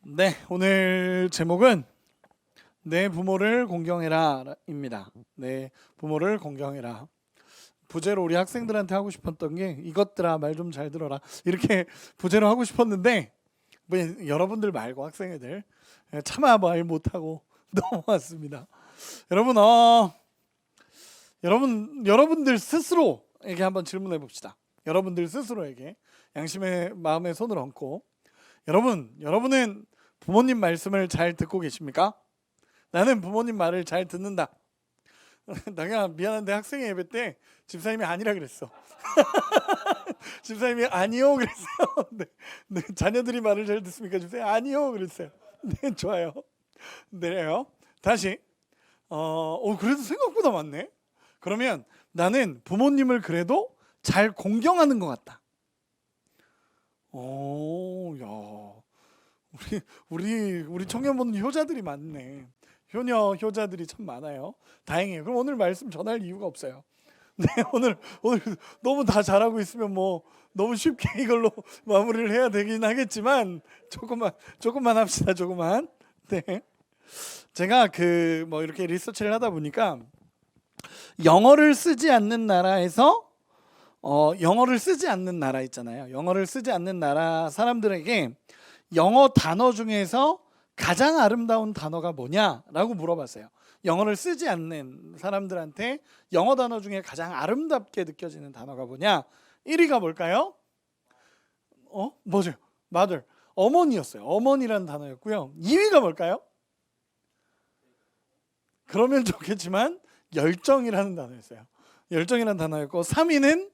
네, 오늘 제목은 내 부모를 공경해라입니다. 내 부모를 공경해라. 부제로 우리 학생들한테 하고 싶었던 게 이것들아 말 좀 잘 들어라 이렇게 부제로 하고 싶었는데 뭐 여러분들 말고 학생 애들 차마 말 못하고 넘어왔습니다. 여러분 여러분들 스스로에게 한번 질문해 봅시다. 여러분들 스스로에게 양심의 마음에 손을 얹고 여러분은 부모님 말씀을 잘 듣고 계십니까? 나는 부모님 말을 잘 듣는다. 내가 미안한데 학생회 예배 때 집사님이 아니라 그랬어. 집사님이 아니요 그랬어요. 네, 자녀들이 말을 잘 듣습니까? 집사님 아니요 그랬어요. 네, 좋아요. 네요. 다시 그래도 생각보다 많네. 그러면 나는 부모님을 그래도 잘 공경하는 것 같다. 야. 우리 청년부는 효자들이 많네. 효자들이 참 많아요. 다행이에요. 그럼 오늘 말씀 전할 이유가 없어요. 네, 오늘 너무 다 잘하고 있으면 뭐 너무 쉽게 이걸로 마무리를 해야 되긴 하겠지만 조금만 합시다. 조금만. 네. 제가 이렇게 리서치를 하다 보니까 영어를 쓰지 않는 나라에서 영어를 쓰지 않는 나라 있잖아요. 영어를 쓰지 않는 나라 사람들에게 영어 단어 중에서 가장 아름다운 단어가 뭐냐라고 물어봤어요. 영어를 쓰지 않는 사람들한테 영어 단어 중에 가장 아름답게 느껴지는 단어가 뭐냐? 1위가 뭘까요? 뭐죠? mother, 어머니였어요. 어머니라는 단어였고요. 2위가 뭘까요? 그러면 좋겠지만 열정이라는 단어였어요. 열정이라는 단어였고 3위는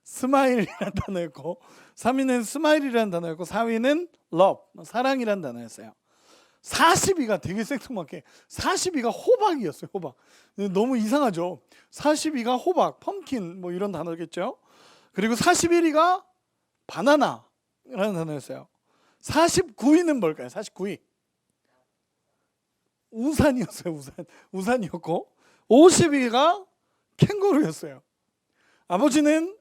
스마일이라는 단어였고 4위는 love, 사랑이라는 단어였어요. 40위가 되게 생뚱맞게 40위가 호박이었어요. 호박. 너무 이상하죠. 40위가 호박, 펌킨 뭐 이런 단어겠죠. 그리고 41위가 바나나라는 단어였어요. 49위는 뭘까요? 49위 우산이었어요. 우산이었고 50위가 캥거루였어요. 아버지는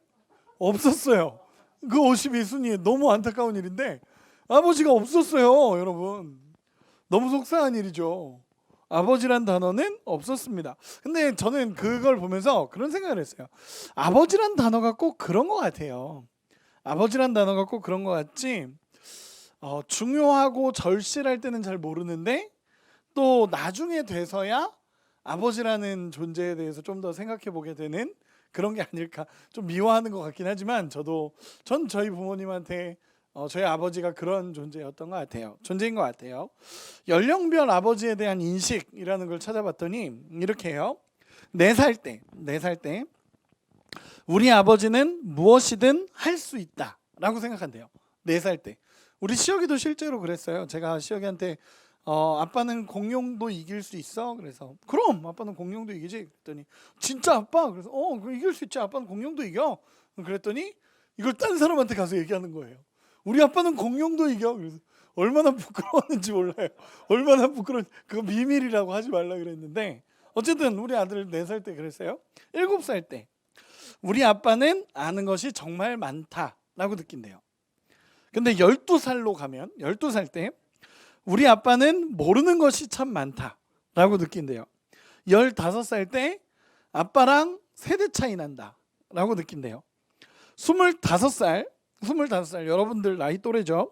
없었어요. 그 50위 순위에 너무 안타까운 일인데 아버지가 없었어요. 여러분 너무 속상한 일이죠. 아버지란 단어는 없었습니다. 근데 저는 그걸 보면서 그런 생각을 했어요. 아버지란 단어가 꼭 그런 것 같아요. 아버지란 단어가 꼭 그런 것 같지 중요하고 절실할 때는 잘 모르는데 또 나중에 돼서야 아버지라는 존재에 대해서 좀 더 생각해 보게 되는 그런 게 아닐까. 좀 미워하는 것 같긴 하지만 전 저희 부모님한테 저희 아버지가 그런 존재인 것 같아요. 연령별 아버지에 대한 인식이라는 걸 찾아봤더니 이렇게 해요. 4살 때 우리 아버지는 무엇이든 할 수 있다라고 생각한대요. 4살 때. 우리 시혁이도 실제로 그랬어요. 제가 시혁이한테 아빠는 공룡도 이길 수 있어? 그래서 그럼 아빠는 공룡도 이기지? 그랬더니 진짜 아빠? 그래서 이길 수 있지. 아빠는 공룡도 이겨. 그랬더니 이걸 딴 사람한테 가서 얘기하는 거예요. 우리 아빠는 공룡도 이겨. 그래서 얼마나 부끄러웠는지 몰라요. 얼마나 그거 비밀이라고 하지 말라 그랬는데 어쨌든 우리 아들 4살 때 그랬어요. 7살 때 우리 아빠는 아는 것이 정말 많다라고 느낀대요. 근데 12살 때 우리 아빠는 모르는 것이 참 많다라고 느낀대요. 15살 때 아빠랑 세대 차이 난다라고 느낀대요. 25살 여러분들 나이 또래죠.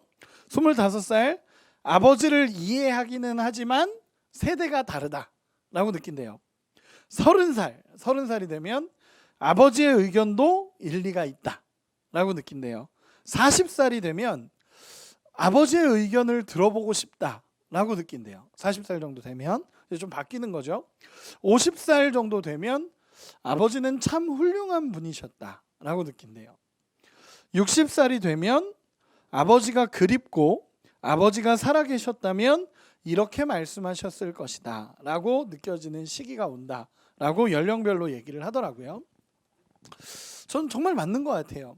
25살 아버지를 이해하기는 하지만 세대가 다르다라고 느낀대요. 30살이 되면 아버지의 의견도 일리가 있다라고 느낀대요. 40살이 되면 아버지의 의견을 들어보고 싶다라고 느낀대요. 40살 정도 되면 이제 좀 바뀌는 거죠. 50살 정도 되면 아버지는 참 훌륭한 분이셨다라고 느낀대요. 60살이 되면 아버지가 그립고 아버지가 살아계셨다면 이렇게 말씀하셨을 것이다 라고 느껴지는 시기가 온다라고 연령별로 얘기를 하더라고요. 전 정말 맞는 것 같아요.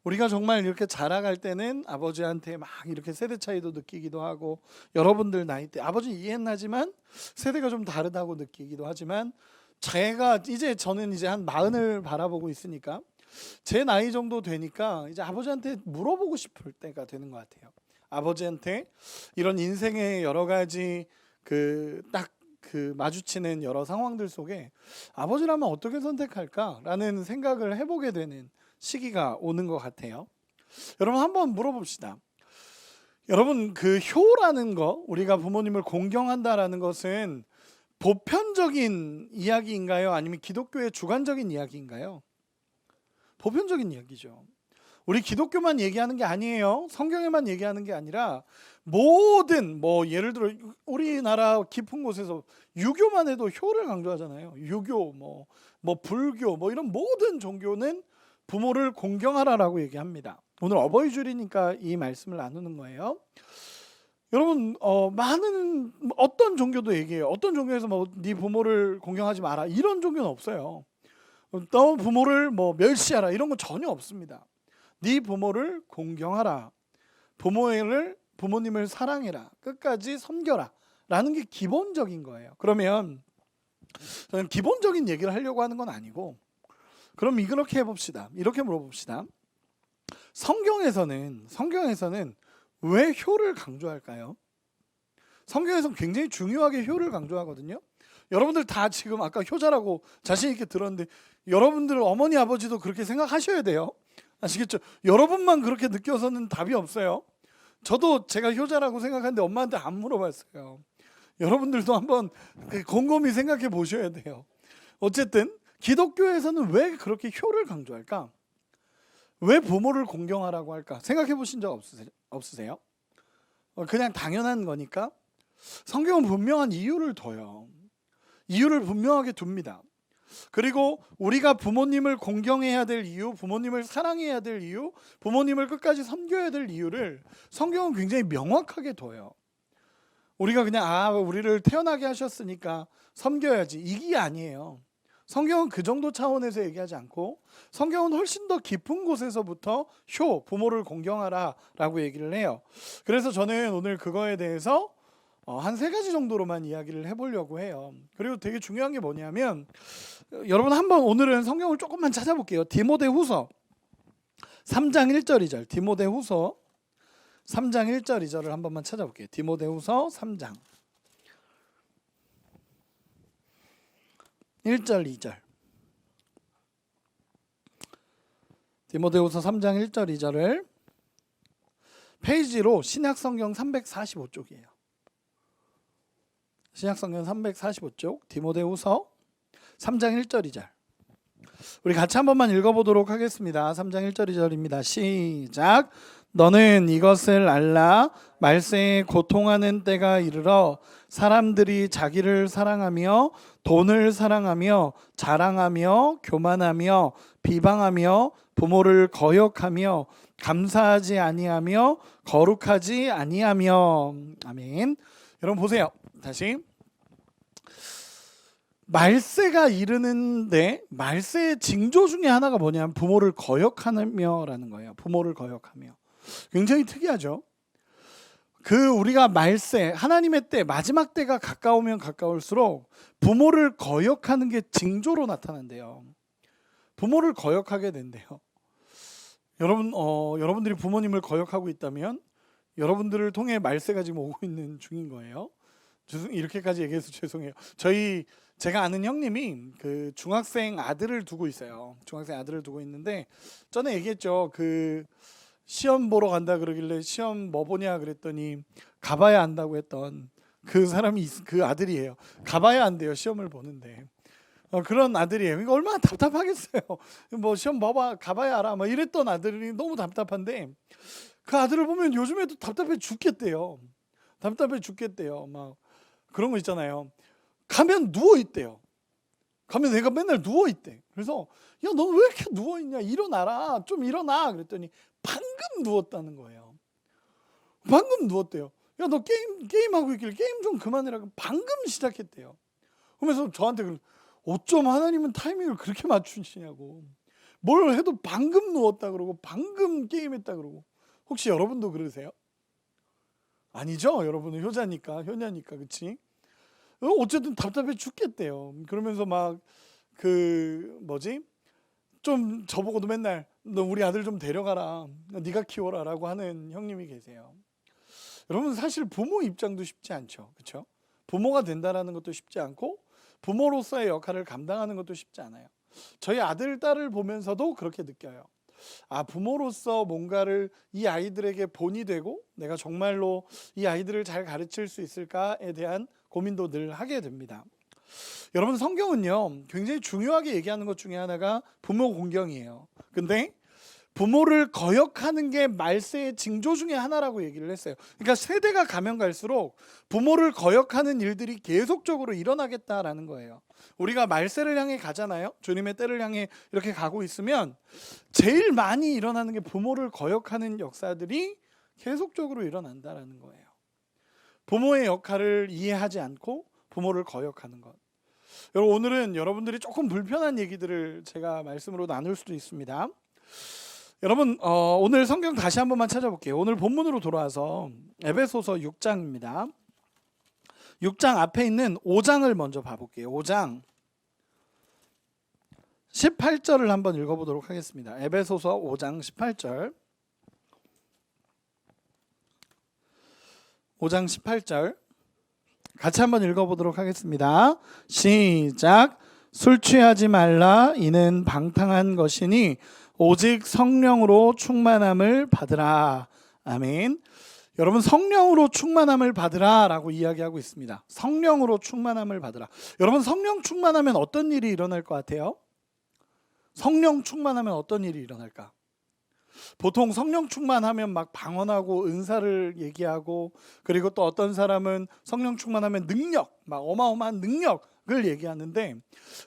우리가 정말 이렇게 자라갈 때는 아버지한테 막 이렇게 세대 차이도 느끼기도 하고 여러분들 나이 때 아버지 이해는 하지만 세대가 좀 다르다고 느끼기도 하지만 저는 이제 한 40을 바라보고 있으니까 제 나이 정도 되니까 이제 아버지한테 물어보고 싶을 때가 되는 것 같아요. 아버지한테 이런 인생의 여러 가지 딱 마주치는 여러 상황들 속에 아버지라면 어떻게 선택할까라는 생각을 해보게 되는 시기가 오는 것 같아요. 여러분 한번 물어봅시다. 여러분 효라는 거, 우리가 부모님을 공경한다라는 것은 보편적인 이야기인가요? 아니면 기독교의 주관적인 이야기인가요? 보편적인 이야기죠. 우리 기독교만 얘기하는 게 아니에요. 성경에만 얘기하는 게 아니라 모든 예를 들어 우리나라 깊은 곳에서 유교만 해도 효를 강조하잖아요. 유교, 불교, 이런 모든 종교는 부모를 공경하라라고 얘기합니다. 오늘 어버이줄이니까 이 말씀을 나누는 거예요. 여러분 많은 어떤 종교도 얘기해요. 어떤 종교에서 네 부모를 공경하지 마라 이런 종교는 없어요. 너 부모를 멸시하라 이런 건 전혀 없습니다. 네 부모를 공경하라, 부모님을 사랑해라, 끝까지 섬겨라 라는 게 기본적인 거예요. 그러면 저는 기본적인 얘기를 하려고 하는 건 아니고, 그럼 이렇게 해봅시다. 이렇게 물어봅시다. 성경에서는 왜 효를 강조할까요? 성경에서는 굉장히 중요하게 효를 강조하거든요. 여러분들 다 지금 아까 효자라고 자신 있게 들었는데 여러분들 어머니 아버지도 그렇게 생각하셔야 돼요. 아시겠죠? 여러분만 그렇게 느껴서는 답이 없어요. 저도 제가 효자라고 생각하는데 엄마한테 안 물어봤어요. 여러분들도 한번 곰곰이 생각해 보셔야 돼요. 어쨌든 기독교에서는 왜 그렇게 효를 강조할까? 왜 부모를 공경하라고 할까? 생각해 보신 적 없으세요? 그냥 당연한 거니까? 성경은 분명한 이유를 둬요. 이유를 분명하게 둡니다. 그리고 우리가 부모님을 공경해야 될 이유, 부모님을 사랑해야 될 이유, 부모님을 끝까지 섬겨야 될 이유를 성경은 굉장히 명확하게 둬요. 우리가 그냥 우리를 태어나게 하셨으니까 섬겨야지 이게 아니에요. 성경은 그 정도 차원에서 얘기하지 않고 성경은 훨씬 더 깊은 곳에서부터 부모를 공경하라 라고 얘기를 해요. 그래서 저는 오늘 그거에 대해서 한 3가지 정도로만 이야기를 해보려고 해요. 그리고 되게 중요한 게 뭐냐면 여러분 한번 오늘은 성경을 조금만 찾아볼게요. 디모데후서 3장 1절 2절 디모데후서 3장 1절 2절을 한 번만 찾아볼게요. 디모데후서 3장 1절 2절 디모데후서 3장 1절 2절을 페이지로 신약성경 345쪽이에요. 신약성경 345쪽 디모데후서 3장 1절 2절 우리 같이 한 번만 읽어보도록 하겠습니다. 3장 1절 2절입니다. 시작. 너는 이것을 알라. 말세에 고통하는 때가 이르러 사람들이 자기를 사랑하며 돈을 사랑하며 자랑하며 교만하며 비방하며 부모를 거역하며 감사하지 아니하며 거룩하지 아니하며. 아멘. 여러분 보세요. 다시 말세가 이르는데 말세의 징조 중에 하나가 뭐냐면 부모를 거역하며라는 거예요. 부모를 거역하며. 굉장히 특이하죠. 우리가 말세, 하나님의 때, 마지막 때가 가까우면 가까울수록 부모를 거역하는 게 징조로 나타난대요. 부모를 거역하게 된대요. 여러분들이 부모님을 거역하고 있다면 여러분들을 통해 말세가 지금 오고 있는 중인 거예요. 이렇게까지 얘기해서 죄송해요. 제가 아는 형님이 중학생 아들을 두고 있어요. 중학생 아들을 두고 있는데 전에 얘기했죠. 시험 보러 간다 그러길래 시험 뭐 보냐 그랬더니 가봐야 안다고 했던 그 사람이 그 아들이에요. 가봐야 안 돼요. 시험을 보는데. 그런 아들이에요. 그러니까 얼마나 답답하겠어요. 시험 가봐야 알아. 이랬던 아들이 너무 답답한데 그 아들을 보면 요즘에도 답답해 죽겠대요. 막 그런 거 있잖아요. 가면 누워 있대요. 가면 내가 맨날 누워 있대. 그래서 야, 너 왜 이렇게 누워 있냐? 일어나라. 좀 일어나. 그랬더니 방금 누웠다는 거예요. 방금 누웠대요. 야, 너 게임 하고 있길래 게임 좀 그만해라. 방금 시작했대요. 그러면서 저한테 어쩜 하나님은 타이밍을 그렇게 맞추시냐고. 뭘 해도 방금 누웠다 그러고 방금 게임했다 그러고. 혹시 여러분도 그러세요? 아니죠? 여러분은 효냐니까 그치? 어쨌든 답답해 죽겠대요. 그러면서 좀 저보고도 맨날 너 우리 아들 좀 데려가라. 네가 키워라 라고 하는 형님이 계세요. 여러분 사실 부모 입장도 쉽지 않죠. 그렇죠? 부모가 된다라는 것도 쉽지 않고 부모로서의 역할을 감당하는 것도 쉽지 않아요. 저희 아들, 딸을 보면서도 그렇게 느껴요. 아, 부모로서 뭔가를 이 아이들에게 본이 되고 내가 정말로 이 아이들을 잘 가르칠 수 있을까에 대한 고민도 늘 하게 됩니다. 여러분 성경은요 굉장히 중요하게 얘기하는 것 중에 하나가 부모 공경이에요. 근데 부모를 거역하는 게 말세의 징조 중에 하나라고 얘기를 했어요. 그러니까 세대가 가면 갈수록 부모를 거역하는 일들이 계속적으로 일어나겠다라는 거예요. 우리가 말세를 향해 가잖아요. 주님의 때를 향해 이렇게 가고 있으면 제일 많이 일어나는 게 부모를 거역하는 역사들이 계속적으로 일어난다라는 거예요. 부모의 역할을 이해하지 않고 부모를 거역하는 것. 여러분 오늘은 여러분들이 조금 불편한 얘기들을 제가 말씀으로 나눌 수도 있습니다. 여러분 오늘 성경 다시 한 번만 찾아볼게요. 오늘 본문으로 돌아와서 에베소서 6장입니다. 6장 앞에 있는 5장을 먼저 봐볼게요. 5장 18절을 한번 읽어보도록 하겠습니다. 에베소서 5장 18절 5장 18절 같이 한번 읽어보도록 하겠습니다. 시작. 술 취하지 말라. 이는 방탕한 것이니 오직 성령으로 충만함을 받으라. 아멘. 여러분 성령으로 충만함을 받으라 라고 이야기하고 있습니다. 성령으로 충만함을 받으라. 여러분 성령 충만하면 어떤 일이 일어날 것 같아요? 성령 충만하면 어떤 일이 일어날까? 보통 성령 충만하면 막 방언하고 은사를 얘기하고 그리고 또 어떤 사람은 성령 충만하면 능력, 막 어마어마한 능력을 얘기하는데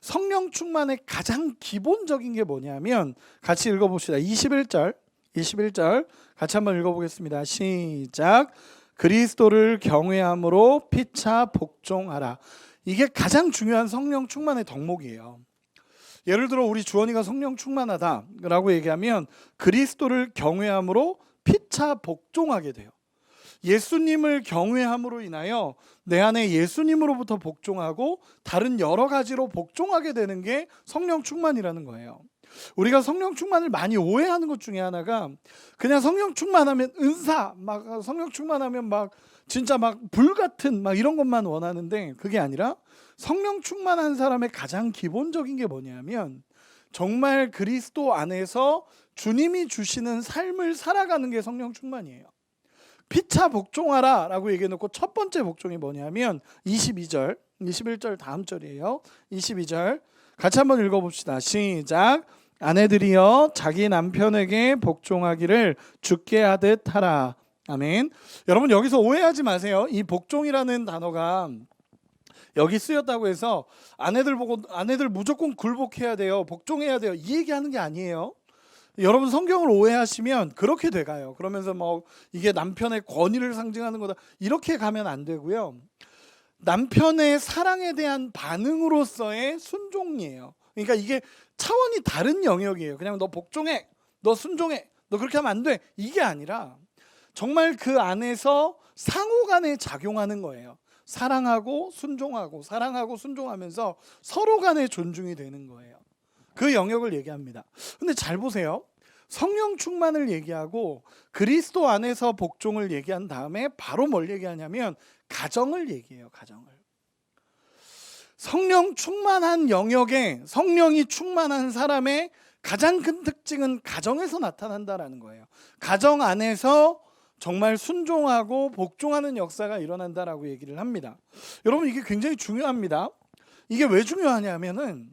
성령 충만의 가장 기본적인 게 뭐냐면 같이 읽어봅시다. 21절 같이 한번 읽어보겠습니다. 시작. 그리스도를 경외함으로 피차 복종하라. 이게 가장 중요한 성령 충만의 덕목이에요. 예를 들어 우리 주원이가 성령 충만하다라고 얘기하면 그리스도를 경외함으로 피차 복종하게 돼요. 예수님을 경외함으로 인하여 내 안에 예수님으로부터 복종하고 다른 여러 가지로 복종하게 되는 게 성령 충만이라는 거예요. 우리가 성령 충만을 많이 오해하는 것 중에 하나가 그냥 성령 충만하면 은사, 막 성령 충만하면 막 진짜 막 불같은 막 이런 것만 원하는데 그게 아니라 성령 충만한 사람의 가장 기본적인 게 뭐냐면 정말 그리스도 안에서 주님이 주시는 삶을 살아가는 게 성령 충만이에요. 피차 복종하라 라고 얘기해놓고 첫 번째 복종이 뭐냐면 22절 21절 다음 절이에요. 22절 같이 한번 읽어봅시다. 시작. 아내들이여 자기 남편에게 복종하기를 주께 하듯 하라. 아멘. 여러분 여기서 오해하지 마세요. 이 복종이라는 단어가 여기 쓰였다고 해서 아내들 보고 아내들 무조건 굴복해야 돼요, 복종해야 돼요 이 얘기하는 게 아니에요. 여러분 성경을 오해하시면 그렇게 돼가요. 그러면서 뭐 이게 남편의 권위를 상징하는 거다 이렇게 가면 안 되고요. 남편의 사랑에 대한 반응으로서의 순종이에요. 그러니까 이게 차원이 다른 영역이에요. 그냥 너 복종해, 너 순종해, 너 그렇게 하면 안 돼 이게 아니라 정말 그 안에서 상호간에 작용하는 거예요. 사랑하고 순종하고 사랑하고 순종하면서 서로 간에 존중이 되는 거예요. 그 영역을 얘기합니다. 근데 잘 보세요. 성령 충만을 얘기하고 그리스도 안에서 복종을 얘기한 다음에 바로 뭘 얘기하냐면 가정을 얘기해요. 가정을. 성령 충만한 영역에 성령이 충만한 사람의 가장 큰 특징은 가정에서 나타난다라는 거예요. 가정 안에서 정말 순종하고 복종하는 역사가 일어난다라고 얘기를 합니다. 여러분 이게 굉장히 중요합니다. 이게 왜 중요하냐면은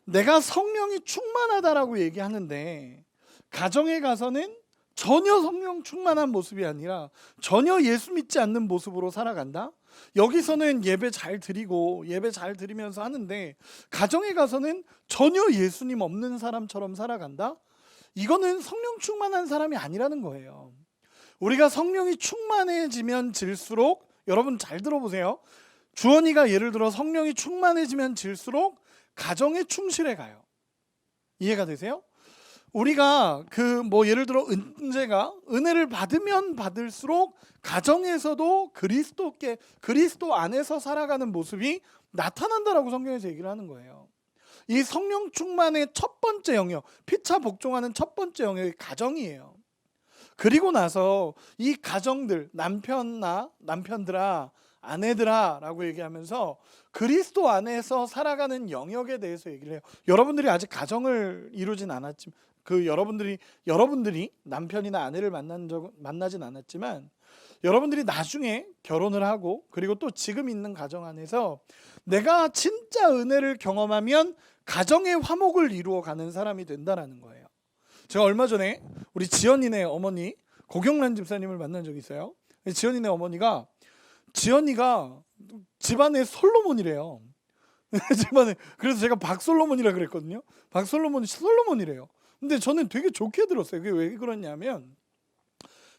내가 성령이 충만하다라고 얘기하는데 가정에 가서는 전혀 성령 충만한 모습이 아니라 전혀 예수 믿지 않는 모습으로 살아간다. 여기서는 예배 잘 드리고 예배 잘 드리면서 하는데 가정에 가서는 전혀 예수님 없는 사람처럼 살아간다. 이거는 성령 충만한 사람이 아니라는 거예요. 우리가 성령이 충만해지면 질수록 여러분 잘 들어보세요. 주원이가 예를 들어 성령이 충만해지면 질수록 가정에 충실해 가요. 이해가 되세요? 우리가 그 뭐 예를 들어 은혜를 받으면 받을수록 가정에서도 그리스도 안에서 살아가는 모습이 나타난다라고 성경에서 얘기를 하는 거예요. 이 성령 충만의 첫 번째 영역, 피차 복종하는 첫 번째 영역이 가정이에요. 그리고 나서 이 가정들, 남편들아, 아내들아 라고 얘기하면서 그리스도 안에서 살아가는 영역에 대해서 얘기를 해요. 여러분들이 아직 가정을 이루진 않았지만, 여러분들이 남편이나 아내를 만나진 않았지만, 여러분들이 나중에 결혼을 하고 그리고 또 지금 있는 가정 안에서 내가 진짜 은혜를 경험하면 가정의 화목을 이루어 가는 사람이 된다라는 거예요. 제가 얼마 전에 우리 지연이네 어머니 고경란 집사님을 만난 적이 있어요. 지연이네 어머니가 집안의 솔로몬이래요. 집안에, 그래서 제가 박솔로몬이라 그랬거든요. 박솔로몬이 솔로몬이래요. 근데 저는 되게 좋게 들었어요. 그게 왜 그러냐면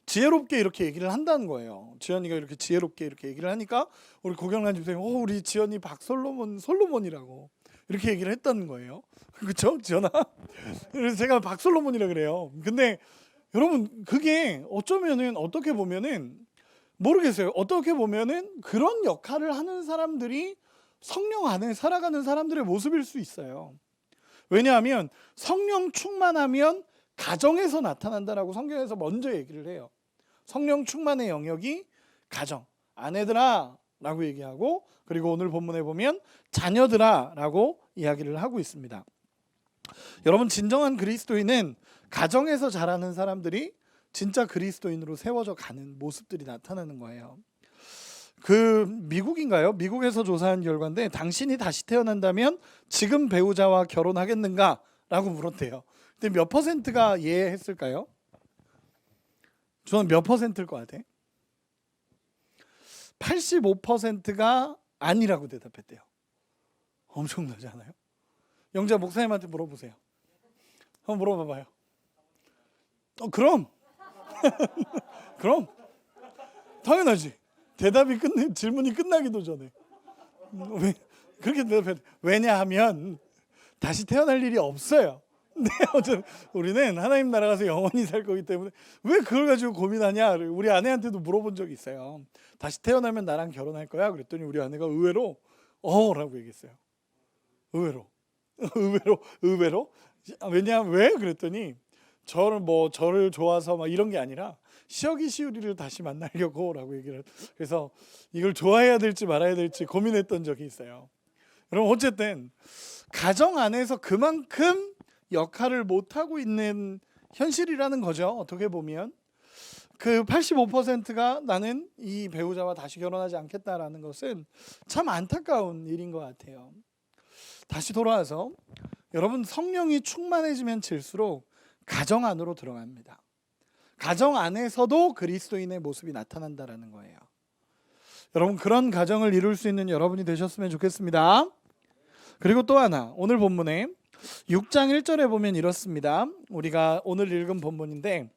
지혜롭게 이렇게 얘기를 한다는 거예요. 지연이가 이렇게 지혜롭게 이렇게 얘기를 하니까 우리 고경란 집사님, 우리 지연이 솔로몬이라고 이렇게 얘기를 했다는 거예요. 그렇죠, 지연아? 그래서 제가 박솔로몬이라 그래요. 근데 여러분, 그게 어떻게 보면은 모르겠어요. 어떻게 보면은 그런 역할을 하는 사람들이 성령 안에 살아가는 사람들의 모습일 수 있어요. 왜냐하면 성령 충만하면 가정에서 나타난다라고 성경에서 먼저 얘기를 해요. 성령 충만의 영역이 가정, 아내들아 라고 얘기하고, 그리고 오늘 본문에 보면 자녀들아 라고 이야기를 하고 있습니다. 여러분, 진정한 그리스도인은 가정에서 자라는 사람들이 진짜 그리스도인으로 세워져 가는 모습들이 나타나는 거예요. 미국인가요? 미국에서 조사한 결과인데, 당신이 다시 태어난다면 지금 배우자와 결혼하겠는가? 라고 물었대요. 근데 몇 퍼센트가 예 했을까요? 저는 몇 퍼센트일 것 같아? 85%가 아니라고 대답했대요. 엄청나지 않아요? 영자 목사님한테 물어보세요. 한번 물어봐봐요. 그럼 그럼 당연하지. 질문이 끝나기도 전에. 왜 그렇게 대답해? 왜냐하면 다시 태어날 일이 없어요. 근데 우리는 하나님 나라 가서 영원히 살 거기 때문에 왜 그걸 가지고 고민하냐. 우리 아내한테도 물어본 적이 있어요. 다시 태어나면 나랑 결혼할 거야? 그랬더니 우리 아내가 의외로 라고 얘기했어요. 의외로. 왜냐하면 왜? 그랬더니 저를 좋아서 막 이런 게 아니라 시어기 시우리를 다시 만나려고 라고 얘기를. 그래서 이걸 좋아해야 될지 말아야 될지 고민했던 적이 있어요. 여러분, 어쨌든 가정 안에서 그만큼 역할을 못하고 있는 현실이라는 거죠. 어떻게 보면 그 85%가 나는 이 배우자와 다시 결혼하지 않겠다라는 것은 참 안타까운 일인 것 같아요. 다시 돌아와서 여러분, 성령이 충만해지면 질수록 가정 안으로 들어갑니다. 가정 안에서도 그리스도인의 모습이 나타난다라는 거예요. 여러분, 그런 가정을 이룰 수 있는 여러분이 되셨으면 좋겠습니다. 그리고 또 하나, 오늘 본문에 6장 1절에 보면 이렇습니다. 우리가 오늘 읽은 본문인데,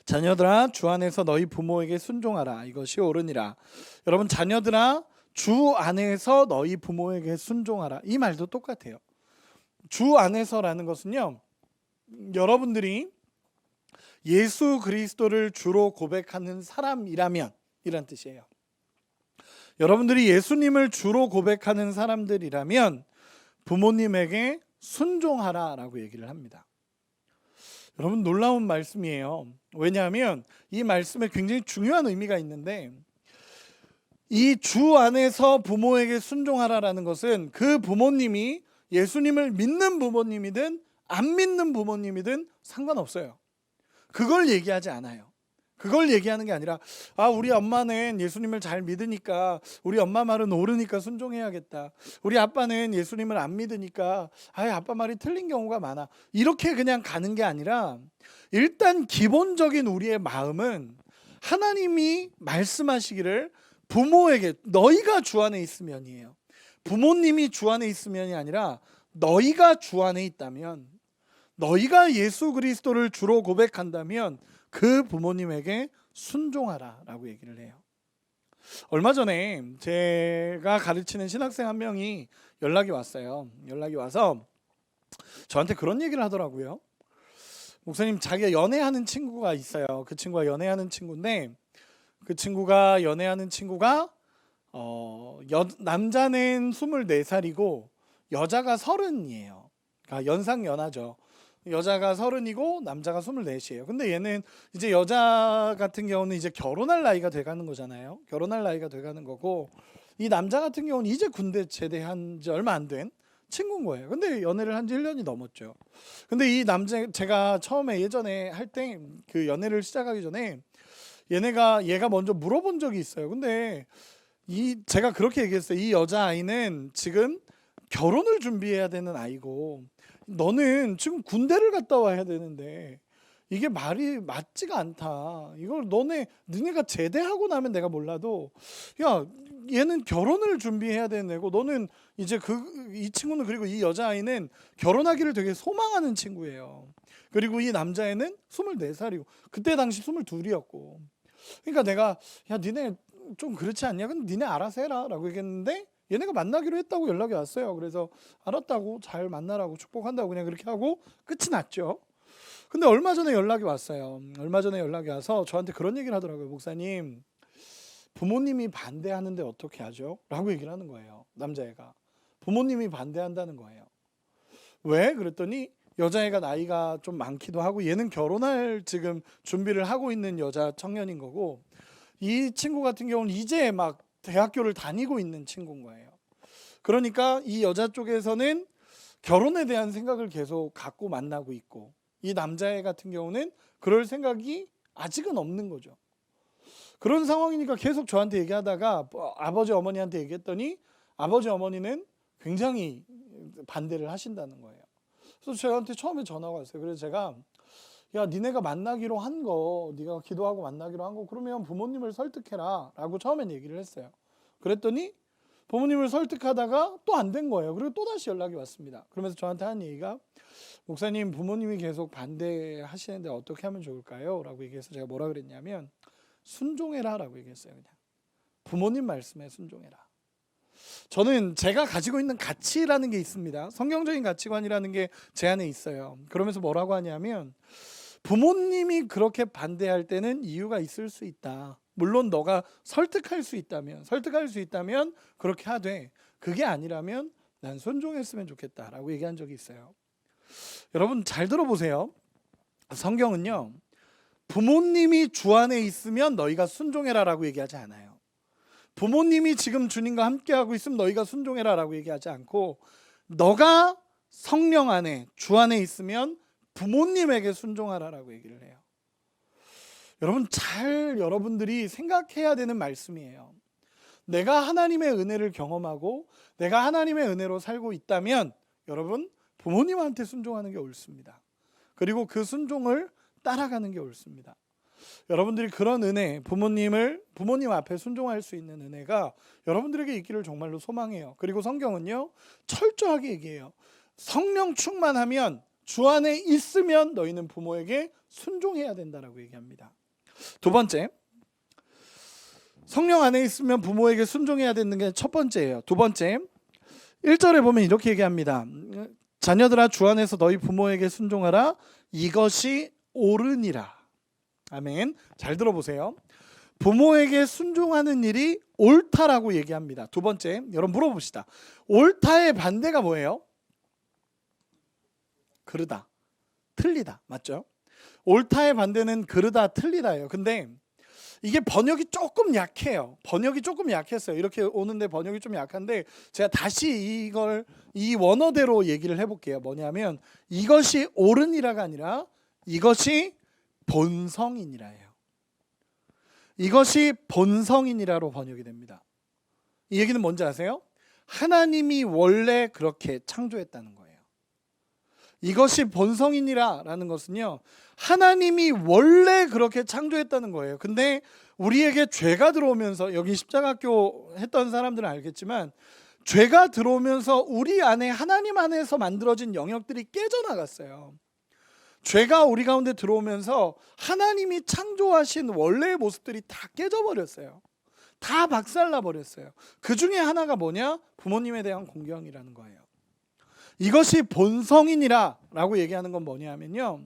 자녀들아 주 안에서 너희 부모에게 순종하라, 이것이 옳으니라. 여러분, 자녀들아 주 안에서 너희 부모에게 순종하라, 이 말도 똑같아요. 주 안에서라는 것은요, 여러분들이 예수 그리스도를 주로 고백하는 사람이라면 이란 뜻이에요. 여러분들이 예수님을 주로 고백하는 사람들이라면 부모님에게 순종하라라고 얘기를 합니다. 여러분, 놀라운 말씀이에요. 왜냐하면 이 말씀에 굉장히 중요한 의미가 있는데, 이 주 안에서 부모에게 순종하라라는 것은 그 부모님이 예수님을 믿는 부모님이든 안 믿는 부모님이든 상관없어요. 그걸 얘기하지 않아요. 그걸 얘기하는 게 아니라 우리 엄마는 예수님을 잘 믿으니까 우리 엄마 말은 옳으니까 순종해야겠다. 우리 아빠는 예수님을 안 믿으니까 아빠 말이 틀린 경우가 많아. 이렇게 그냥 가는 게 아니라, 일단 기본적인 우리의 마음은 하나님이 말씀하시기를 부모에게 너희가 주 안에 있으면이에요. 부모님이 주 안에 있으면이 아니라 너희가 주 안에 있다면, 너희가 예수 그리스도를 주로 고백한다면 그 부모님에게 순종하라 라고 얘기를 해요. 얼마 전에 제가 가르치는 신학생 한 명이 연락이 왔어요. 연락이 와서 저한테 그런 얘기를 하더라고요. 목사님, 자기가 연애하는 친구가 있어요. 그 친구가 연애하는 친구인데, 그 친구가 연애하는 친구가 남자는 24살이고 여자가 30이에요. 그러니까 연상연하죠. 여자가 30이고 남자가 24이에요. 근데 얘는 이제 여자 같은 경우는 이제 결혼할 나이가 돼가는 거잖아요. 결혼할 나이가 돼가는 거고, 이 남자 같은 경우는 이제 군대 제대한 지 얼마 안 된 친구인 거예요. 근데 연애를 한 지 1년이 넘었죠. 근데 이 남자, 제가 처음에 예전에 할 때 그 연애를 시작하기 전에 얘가 먼저 물어본 적이 있어요. 근데 제가 그렇게 얘기했어요. 이 여자아이는 지금 결혼을 준비해야 되는 아이고, 너는 지금 군대를 갔다 와야 되는데 이게 말이 맞지가 않다. 이걸 너네가 제대하고 나면 내가 몰라도, 야, 얘는 결혼을 준비해야 되는 애고, 너는 이제 이 친구는, 그리고 이 여자아이는 결혼하기를 되게 소망하는 친구예요. 그리고 이 남자애는 24살이고 그때 당시 22이었고, 그러니까 내가, 야, 니네 좀 그렇지 않냐? 근데 니네 알아서 해라 라고 얘기했는데, 얘네가 만나기로 했다고 연락이 왔어요. 그래서 알았다고, 잘 만나라고, 축복한다고 그냥 그렇게 하고 끝이 났죠. 근데 얼마 전에 연락이 왔어요. 얼마 전에 연락이 와서 저한테 그런 얘기를 하더라고요. 목사님, 부모님이 반대하는데 어떻게 하죠? 라고 얘기를 하는 거예요. 남자애가 부모님이 반대한다는 거예요. 왜? 그랬더니 여자애가 나이가 좀 많기도 하고, 얘는 결혼할 지금 준비를 하고 있는 여자 청년인 거고, 이 친구 같은 경우는 이제 막 대학교를 다니고 있는 친구인 거예요. 그러니까 이 여자 쪽에서는 결혼에 대한 생각을 계속 갖고 만나고 있고, 이 남자애 같은 경우는 그럴 생각이 아직은 없는 거죠. 그런 상황이니까 계속 저한테 얘기하다가 아버지 어머니한테 얘기했더니 아버지 어머니는 굉장히 반대를 하신다는 거예요. 그래서 저한테 처음에 전화가 왔어요. 그래서 제가, 야, 니네가 만나기로 한 거, 네가 기도하고 만나기로 한 거, 그러면 부모님을 설득해라 라고 처음엔 얘기를 했어요. 그랬더니 부모님을 설득하다가 또 안 된 거예요. 그리고 또 다시 연락이 왔습니다. 그러면서 저한테 한 얘기가, 목사님, 부모님이 계속 반대하시는데 어떻게 하면 좋을까요? 라고 얘기해서 제가 뭐라 그랬냐면, 순종해라 라고 얘기했어요. 그냥 부모님 말씀에 순종해라. 저는 제가 가지고 있는 가치라는 게 있습니다. 성경적인 가치관이라는 게 제 안에 있어요. 그러면서 뭐라고 하냐면, 부모님이 그렇게 반대할 때는 이유가 있을 수 있다. 물론 너가 설득할 수 있다면 그렇게 하되, 그게 아니라면 난 순종했으면 좋겠다라고 얘기한 적이 있어요. 여러분 잘 들어보세요. 성경은요, 부모님이 주 안에 있으면 너희가 순종해라라고 얘기하지 않아요. 부모님이 지금 주님과 함께하고 있으면 너희가 순종해라라고 얘기하지 않고, 너가 성령 안에, 주 안에 있으면 부모님에게 순종하라라고 얘기를 해요. 여러분들이 생각해야 되는 말씀이에요. 내가 하나님의 은혜를 경험하고 내가 하나님의 은혜로 살고 있다면 여러분, 부모님한테 순종하는 게 옳습니다. 그리고 그 순종을 따라가는 게 옳습니다. 여러분들이 그런 은혜, 부모님 앞에 순종할 수 있는 은혜가 여러분들에게 있기를 정말로 소망해요. 그리고 성경은요, 철저하게 얘기해요. 성령 충만하면, 주 안에 있으면 너희는 부모에게 순종해야 된다라고 얘기합니다. 두 번째, 성령 안에 있으면 부모에게 순종해야 되는 게 첫 번째예요. 두 번째, 1절에 보면 이렇게 얘기합니다. 자녀들아, 주 안에서 너희 부모에게 순종하라. 이것이 옳으니라. 아멘. 잘 들어보세요. 부모에게 순종하는 일이 옳다라고 얘기합니다. 두 번째, 여러분 물어봅시다. 옳다의 반대가 뭐예요? 그르다, 틀리다. 맞죠? 옳다의 반대는 그르다, 틀리다예요. 근데 이게 번역이 조금 약해요. 번역이 조금 약했어요. 이렇게 오는데 번역이 좀 약한데, 제가 다시 이 원어대로 얘기를 해볼게요. 뭐냐면, 이것이 옳으니라가 아니라 이것이 본성이니라예요. 이것이 본성이니라로 번역이 됩니다. 이 얘기는 뭔지 아세요? 하나님이 원래 그렇게 창조했다는 거예요. 이것이 본성이니라라는 것은요, 하나님이 원래 그렇게 창조했다는 거예요. 근데 우리에게 죄가 들어오면서, 여기 십자가학교 했던 사람들은 알겠지만, 죄가 들어오면서 우리 안에, 하나님 안에서 만들어진 영역들이 깨져나갔어요. 죄가 우리 가운데 들어오면서 하나님이 창조하신 원래의 모습들이 다 깨져버렸어요. 다 박살나버렸어요. 그 중에 하나가 뭐냐? 부모님에 대한 공경이라는 거예요. 이것이 본성이니라 라고 얘기하는 건 뭐냐면요,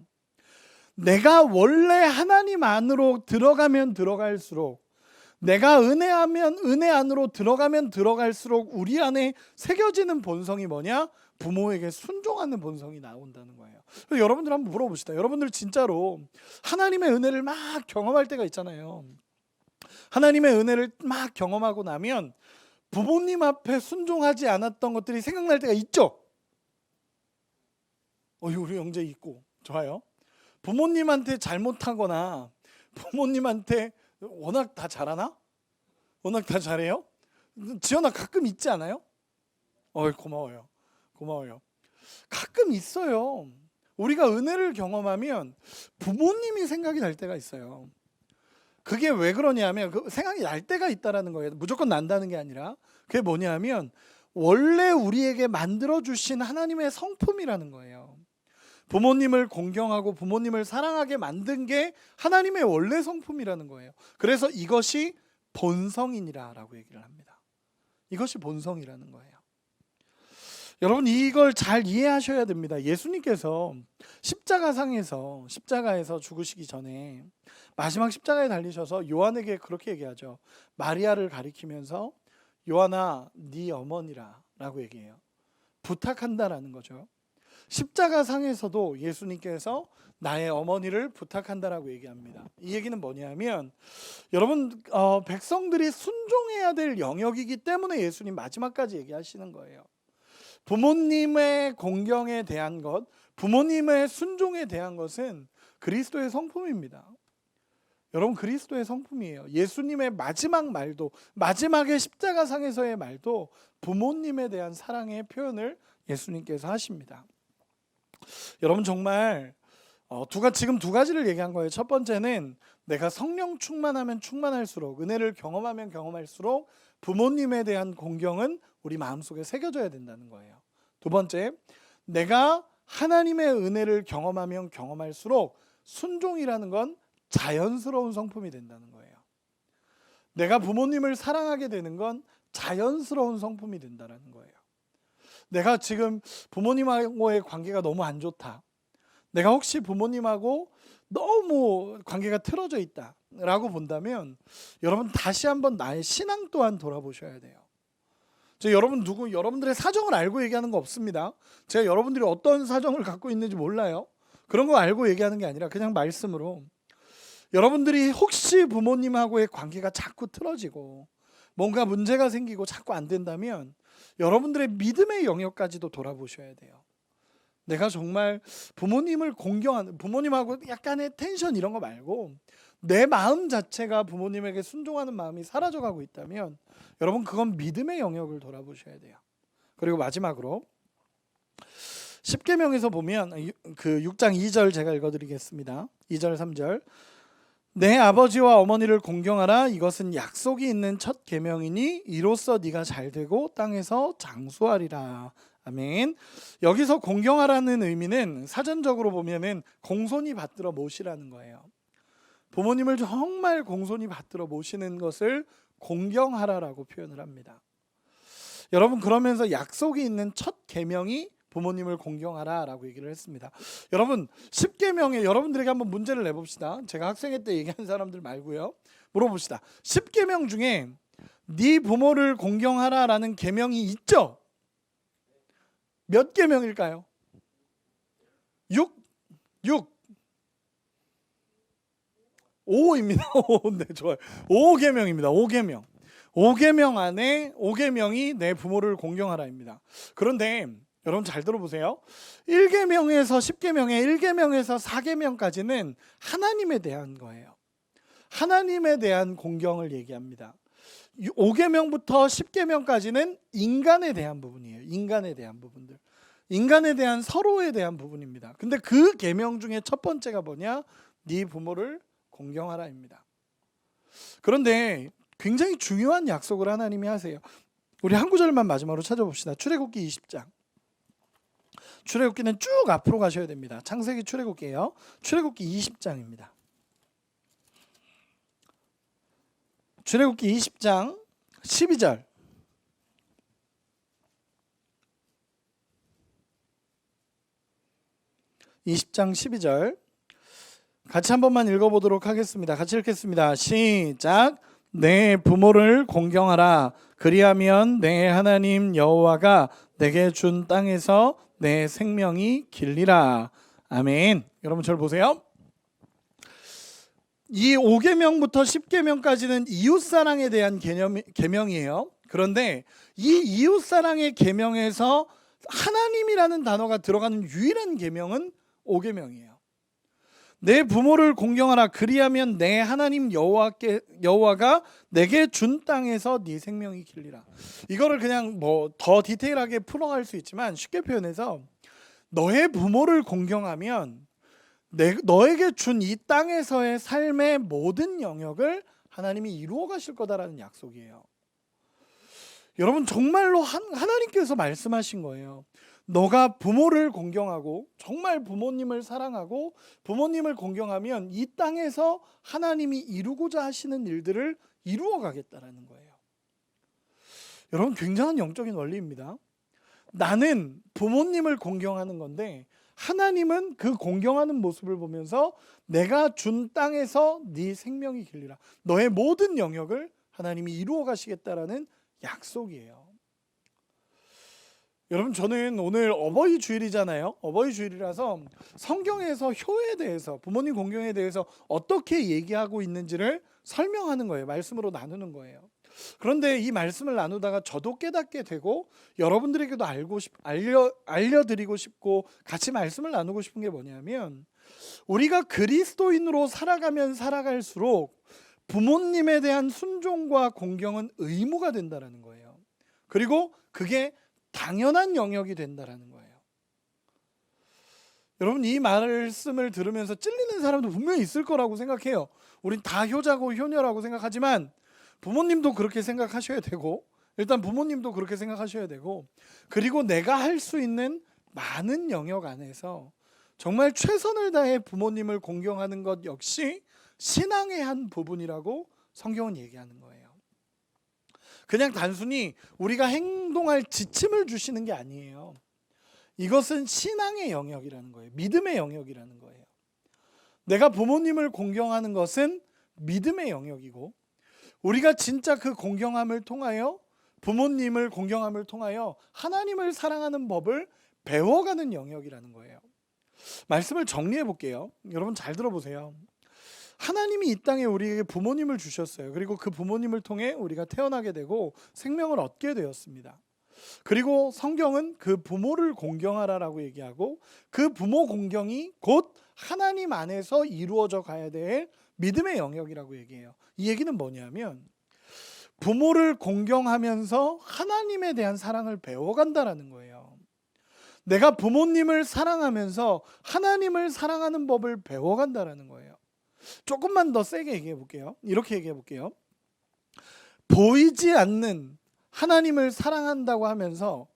내가 원래 하나님 안으로 들어가면 들어갈수록, 내가 은혜 안으로 들어가면 들어갈수록 우리 안에 새겨지는 본성이 뭐냐? 부모에게 순종하는 본성이 나온다는 거예요. 여러분들 한번 물어봅시다. 여러분들 진짜로 하나님의 은혜를 막 경험할 때가 있잖아요. 하나님의 은혜를 막 경험하고 나면 부모님 앞에 순종하지 않았던 것들이 생각날 때가 있죠. 우리 형제 있고 좋아요. 부모님한테 잘못하거나 부모님한테 워낙 다 잘하나? 워낙 다 잘해요? 지연아 가끔 있지 않아요? 고마워요. 가끔 있어요. 우리가 은혜를 경험하면 부모님이 생각이 날 때가 있어요. 그게 왜 그러냐면 그 생각이 날 때가 있다라는 거예요. 무조건 난다는 게 아니라 그게 뭐냐면 원래 우리에게 만들어주신 하나님의 성품이라는 거예요. 부모님을 공경하고 부모님을 사랑하게 만든 게 하나님의 원래 성품이라는 거예요. 그래서 이것이 본성이니라라고 얘기를 합니다. 이것이 본성이라는 거예요. 여러분 이걸 잘 이해하셔야 됩니다. 예수님께서 십자가에서 죽으시기 전에 마지막 십자가에 달리셔서 요한에게 그렇게 얘기하죠. 마리아를 가리키면서 요한아 네 어머니라 라고 얘기해요. 부탁한다라는 거죠. 십자가상에서도 예수님께서 나의 어머니를 부탁한다라고 얘기합니다. 이 얘기는 뭐냐면 여러분 백성들이 순종해야 될 영역이기 때문에 예수님 마지막까지 얘기하시는 거예요. 부모님의 공경에 대한 것, 부모님의 순종에 대한 것은 그리스도의 성품입니다. 여러분 그리스도의 성품이에요. 예수님의 마지막 말도, 마지막의 십자가상에서의 말도 부모님에 대한 사랑의 표현을 예수님께서 하십니다. 여러분 정말 지금 두 가지를 얘기한 거예요. 첫 번째는 내가 성령 충만하면 충만할수록, 은혜를 경험하면 경험할수록 부모님에 대한 공경은 우리 마음속에 새겨져야 된다는 거예요. 두 번째, 내가 하나님의 은혜를 경험하면 경험할수록 순종이라는 건 자연스러운 성품이 된다는 거예요. 내가 부모님을 사랑하게 되는 건 자연스러운 성품이 된다는 거예요. 내가 지금 부모님하고의 관계가 너무 안 좋다. 내가 혹시 부모님하고 너무 관계가 틀어져 있다라고 본다면 여러분 다시 한번 나의 신앙 또한 돌아보셔야 돼요. 제가 여러분들의 사정을 알고 얘기하는 거 없습니다. 제가 여러분들이 어떤 사정을 갖고 있는지 몰라요. 그런 거 알고 얘기하는 게 아니라 그냥 말씀으로 여러분들이 혹시 부모님하고의 관계가 자꾸 틀어지고 뭔가 문제가 생기고 자꾸 안 된다면 여러분들의 믿음의 영역까지도 돌아보셔야 돼요. 내가 정말 부모님을 공경하는, 부모님하고 약간의 텐션 이런 거 말고 내 마음 자체가 부모님에게 순종하는 마음이 사라져가고 있다면 여러분 그건 믿음의 영역을 돌아보셔야 돼요. 그리고 마지막으로 십계명에서 보면 그 6장 2절 제가 읽어드리겠습니다. 2절 3절 내 아버지와 어머니를 공경하라. 이것은 약속이 있는 첫 계명이니 이로써 네가 잘되고 땅에서 장수하리라. 아멘. 여기서 공경하라는 의미는 사전적으로 보면은 공손히 받들어 모시라는 거예요. 부모님을 정말 공손히 받들어 모시는 것을 공경하라라고 표현을 합니다. 여러분 그러면서 약속이 있는 첫 계명이 부모님을 공경하라라고 얘기를 했습니다. 여러분 10계명에 여러분들에게 한번 문제를 내봅시다. 제가 학생회 때 얘기한 사람들 말고요. 물어봅시다. 10계명 중에 네 부모를 공경하라라는 계명이 있죠? 몇 계명일까요? 6. 5입니다. 네, 좋아요. 5계명입니다. 5계명. 5계명 안에 5계명이 내 부모를 공경하라입니다. 그런데 여러분 잘 들어보세요. 1계명에서 10계명에 1계명에서 4계명까지는 하나님에 대한 거예요. 하나님에 대한 공경을 얘기합니다. 5계명부터 10계명까지는 인간에 대한 부분이에요. 인간에 대한 부분들. 인간에 대한 서로에 대한 부분입니다. 근데 그 계명 중에 첫 번째가 뭐냐? 네 부모를 공경하라입니다. 그런데 굉장히 중요한 약속을 하나님이 하세요. 우리 한 구절만 마지막으로 찾아봅시다. 출애굽기 20장. 출애굽기는 쭉 앞으로 가셔야 됩니다. 창세기 출애굽기예요. 출애굽기 20장입니다. 출애굽기 20장 12절. 같이 한 번만 읽어보도록 하겠습니다. 같이 읽겠습니다. 시작. 내 부모를 공경하라. 그리하면 내 하나님 여호와가 내게 준 땅에서 내 생명이 길리라. 아멘. 여러분 저를 보세요. 이 5계명부터 10계명까지는 이웃사랑에 대한 계명이에요. 그런데 이 이웃사랑의 계명에서 하나님이라는 단어가 들어가는 유일한 계명은 5계명이에요. 내 부모를 공경하라. 그리하면 내 하나님 여호와가 내게 준 땅에서 네 생명이 길리라. 이거를 그냥 뭐 더 디테일하게 풀어갈 수 있지만 쉽게 표현해서 너의 부모를 공경하면 너에게 준 이 땅에서의 삶의 모든 영역을 하나님이 이루어 가실 거다라는 약속이에요. 여러분 정말로 하나님께서 말씀하신 거예요. 너가 부모를 공경하고 정말 부모님을 사랑하고 부모님을 공경하면 이 땅에서 하나님이 이루고자 하시는 일들을 이루어 가겠다라는 거예요. 여러분 굉장한 영적인 원리입니다. 나는 부모님을 공경하는 건데 하나님은 그 공경하는 모습을 보면서 내가 준 땅에서 네 생명이 길리라. 너의 모든 영역을 하나님이 이루어 가시겠다라는 약속이에요. 여러분 저는 오늘 어버이 주일이잖아요. 어버이 주일이라서 성경에서 효에 대해서 부모님 공경에 대해서 어떻게 얘기하고 있는지를 설명하는 거예요. 말씀으로 나누는 거예요. 그런데 이 말씀을 나누다가 저도 깨닫게 되고 여러분들에게도 알려드리고 싶고 같이 말씀을 나누고 싶은 게 뭐냐면 우리가 그리스도인으로 살아가면 살아갈수록 부모님에 대한 순종과 공경은 의무가 된다는 거예요. 그리고 그게 당연한 영역이 된다는 거예요. 여러분 이 말씀을 들으면서 찔리는 사람도 분명히 있을 거라고 생각해요. 우린 다 효자고 효녀라고 생각하지만 부모님도 그렇게 생각하셔야 되고 일단 부모님도 그렇게 생각하셔야 되고 그리고 내가 할 수 있는 많은 영역 안에서 정말 최선을 다해 부모님을 공경하는 것 역시 신앙의 한 부분이라고 성경은 얘기하는 거예요. 그냥 단순히 우리가 행동할 지침을 주시는 게 아니에요. 이것은 신앙의 영역이라는 거예요. 믿음의 영역이라는 거예요. 내가 부모님을 공경하는 것은 믿음의 영역이고 우리가 진짜 그 공경함을 통하여 부모님을 공경함을 통하여 하나님을 사랑하는 법을 배워가는 영역이라는 거예요. 말씀을 정리해 볼게요. 여러분 잘 들어보세요. 하나님이 이 땅에 우리에게 부모님을 주셨어요. 그리고 그 부모님을 통해 우리가 태어나게 되고 생명을 얻게 되었습니다. 그리고 성경은 그 부모를 공경하라라고 얘기하고 그 부모 공경이 곧 하나님 안에서 이루어져 가야 될 믿음의 영역이라고 얘기해요. 이 얘기는 뭐냐면 부모를 공경하면서 하나님에 대한 사랑을 배워간다라는 거예요. 내가 부모님을 사랑하면서 하나님을 사랑하는 법을 배워간다라는 거예요. 조금만 더 세게 얘기해 볼게요. 이렇게 얘기해 볼게요. 보이지 않는 하나님을 사랑한다고 하면서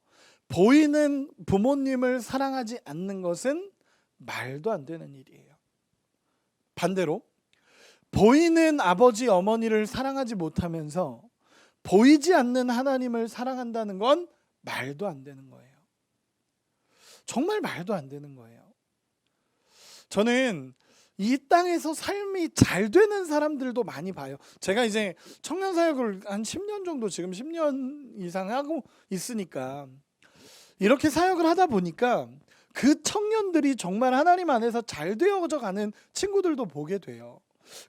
보이는 부모님을 사랑하지 않는 것은 말도 안 되는 일이에요. 반대로 보이는 아버지 어머니를 사랑하지 못하면서 보이지 않는 하나님을 사랑한다는 건 말도 안 되는 거예요. 정말 말도 안 되는 거예요. 저는 이 땅에서 삶이 잘 되는 사람들도 많이 봐요. 제가 이제 청년 사역을 한 10년 정도 지금 10년 이상 하고 있으니까 이렇게 사역을 하다 보니까 그 청년들이 정말 하나님 안에서 잘 되어져 가는 친구들도 보게 돼요.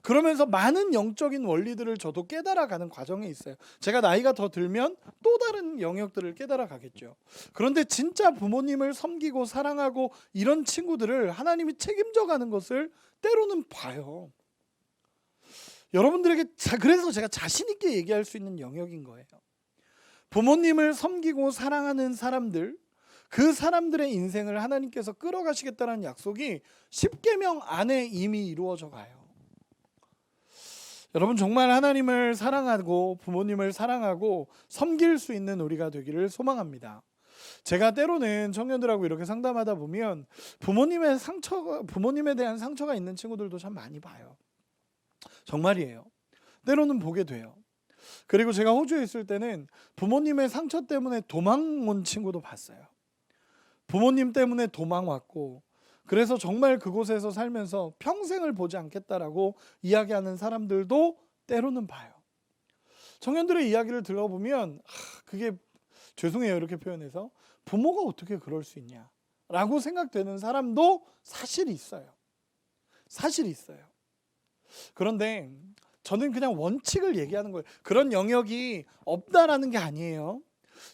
그러면서 많은 영적인 원리들을 저도 깨달아가는 과정에 있어요. 제가 나이가 더 들면 또 다른 영역들을 깨달아가겠죠. 그런데 진짜 부모님을 섬기고 사랑하고 이런 친구들을 하나님이 책임져가는 것을 때로는 봐요. 여러분들에게 그래서 제가 자신 있게 얘기할 수 있는 영역인 거예요. 부모님을 섬기고 사랑하는 사람들, 그 사람들의 인생을 하나님께서 끌어가시겠다는 약속이 10계명 안에 이미 이루어져 가요. 여러분 정말 하나님을 사랑하고 부모님을 사랑하고 섬길 수 있는 우리가 되기를 소망합니다. 제가 때로는 청년들하고 이렇게 상담하다 보면 부모님에 대한 상처가 있는 친구들도 참 많이 봐요. 정말이에요. 때로는 보게 돼요. 그리고 제가 호주에 있을 때는 부모님의 상처 때문에 도망 온 친구도 봤어요. 부모님 때문에 도망 왔고 그래서 정말 그곳에서 살면서 평생을 보지 않겠다라고 이야기하는 사람들도 때로는 봐요. 청년들의 이야기를 들어보면 그게 죄송해요 이렇게 표현해서 부모가 어떻게 그럴 수 있냐라고 생각되는 사람도 사실 있어요. 사실 있어요. 그런데 저는 그냥 원칙을 얘기하는 거예요. 그런 영역이 없다라는 게 아니에요.